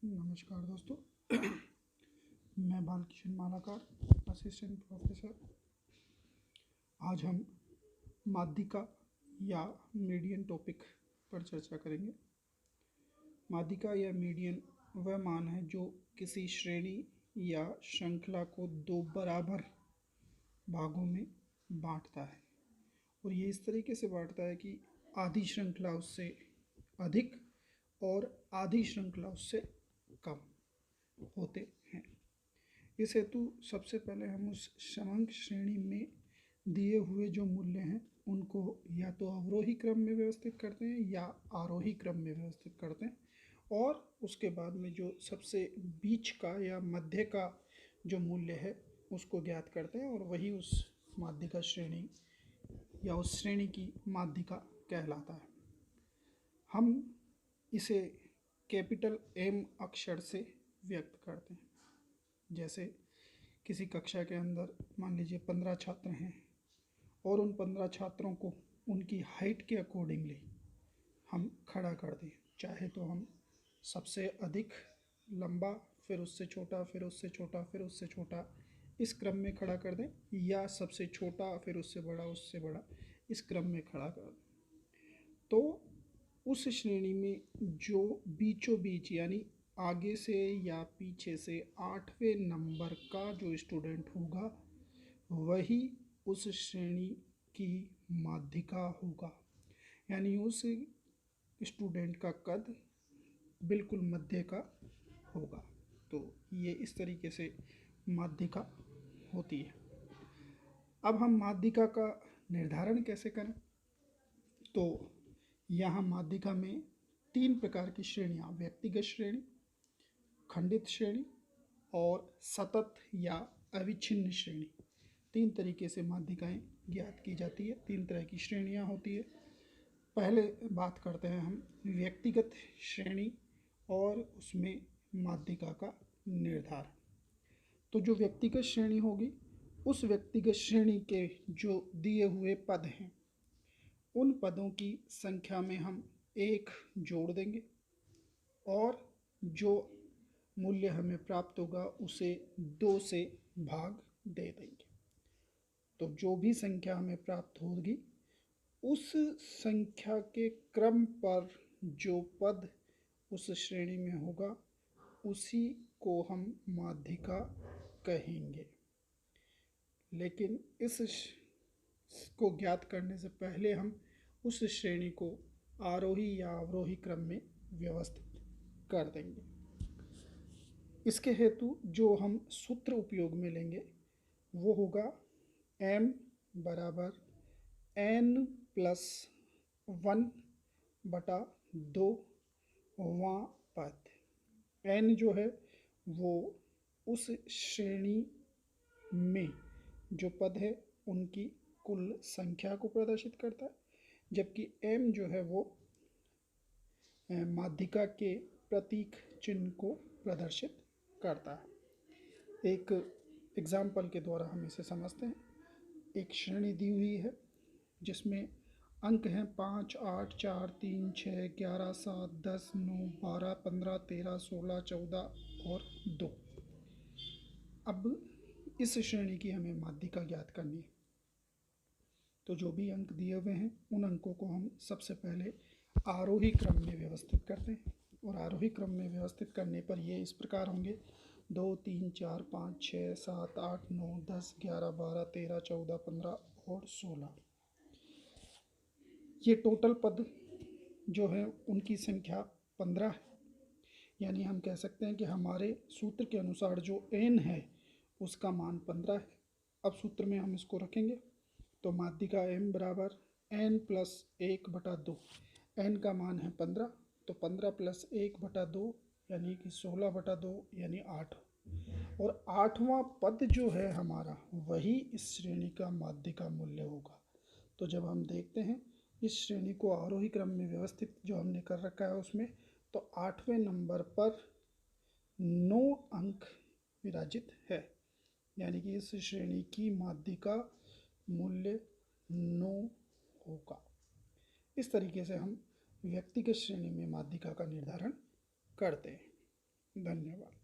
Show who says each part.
Speaker 1: नमस्कार दोस्तों। मैं बालकिशन मालाकार, असिस्टेंट प्रोफेसर। आज हम माध्यिका या मीडियन टॉपिक पर चर्चा करेंगे। माध्यिका या मीडियन वह मान है जो किसी श्रेणी या श्रृंखला को दो बराबर भागों में बांटता है, और ये इस तरीके से बांटता है कि आधी श्रृंखला उससे अधिक और आधी श्रृंखला उससे कम होते हैं। इस हेतु सबसे पहले हम उस समांक श्रेणी में दिए हुए जो मूल्य हैं उनको या तो अवरोही क्रम में व्यवस्थित करते हैं या आरोही क्रम में व्यवस्थित करते हैं, और उसके बाद में जो सबसे बीच का या मध्य का जो मूल्य है उसको ज्ञात करते हैं, और वही उस माध्यिका श्रेणी या उस श्रेणी की माध्यिका कहलाता है। हम इसे कैपिटल एम अक्षर से व्यक्त करते हैं। जैसे किसी कक्षा के अंदर मान लीजिए 15 छात्र हैं, और उन 15 छात्रों को उनकी हाइट के अकॉर्डिंगली हम खड़ा कर दें। चाहे तो हम सबसे अधिक लंबा, फिर उससे छोटा, फिर उससे छोटा, फिर उससे छोटा, इस क्रम में खड़ा कर दें, या सबसे छोटा फिर उससे बड़ा, उससे बड़ा, इस क्रम में खड़ा कर दें। तो उस श्रेणी में जो बीचों बीच यानी आगे से या पीछे से 8वें नंबर का जो स्टूडेंट होगा वही उस श्रेणी की माध्यिका होगा। यानी उस स्टूडेंट का कद बिल्कुल मध्य का होगा। तो ये इस तरीके से माध्यिका होती है। अब हम माध्यिका का निर्धारण कैसे करें? तो यहाँ माध्यिका में 3 प्रकार की श्रेणियाँ, व्यक्तिगत श्रेणी, खंडित श्रेणी और सतत या अविच्छिन्न श्रेणी, 3 तरीके से माध्यिकाएँ ज्ञात की जाती है। 3 तरह की श्रेणियाँ होती है। पहले बात करते हैं हम व्यक्तिगत श्रेणी और उसमें माध्यिका का निर्धारण। तो जो व्यक्तिगत श्रेणी होगी, उस व्यक्तिगत श्रेणी के जो दिए हुए पद हैं उन पदों की संख्या में हम 1 जोड़ देंगे, और जो मूल्य हमें प्राप्त होगा उसे 2 से भाग दे देंगे। तो जो भी संख्या हमें प्राप्त होगी उस संख्या के क्रम पर जो पद उस श्रेणी में होगा उसी को हम माध्यिका कहेंगे। लेकिन इस को ज्ञात करने से पहले हम उस श्रेणी को आरोही या अवरोही क्रम में व्यवस्थित कर देंगे। इसके हेतु जो हम सूत्र उपयोग में लेंगे वो होगा m बराबर n प्लस 1/2 वां पद। n जो है वो उस श्रेणी में जो पद है उनकी कुल संख्या को प्रदर्शित करता है, जबकि m जो है वो माध्यिका के प्रतीक चिन्ह को प्रदर्शित करता है। एक एग्जाम्पल के द्वारा हम इसे समझते हैं। एक श्रेणी दी हुई है जिसमें अंक हैं 5, 8, 4, 3, 6, 11, 7, 10, 9, 12, 15, 13, 16, 14 और 2। अब इस श्रेणी की हमें माध्यिका ज्ञात करनी है। तो जो भी अंक दिए हुए हैं उन अंकों को हम सबसे पहले आरोही क्रम में व्यवस्थित करते हैं, और आरोही क्रम में व्यवस्थित करने पर ये इस प्रकार होंगे 2, 3, 4, 5, 6, 7, 8, 9, 10, 11, 12, 13, 14, 15 और 16। ये टोटल पद जो है उनकी संख्या 15 है। यानी हम कह सकते हैं कि हमारे सूत्र के अनुसार जो n है उसका मान 15 है। अब सूत्र में हम इसको रखेंगे तो माध्यिका m बराबर n प्लस 1/2। n का मान है 15, तो 15 प्लस 1/2 यानी कि 16/2 यानी 8। और 8वां पद जो है हमारा वही इस श्रेणी का माध्यिका मूल्य होगा। तो जब हम देखते हैं इस श्रेणी को आरोही क्रम में व्यवस्थित जो हमने कर रखा है उसमें, तो 8वें नंबर पर 9 अंक विराजित है। यानी कि इस श्रेणी की माध्यिका मूल्य 9 होगा। इस तरीके से हम व्यक्तिगत श्रेणी में माध्यिका का निर्धारण करते हैं। धन्यवाद।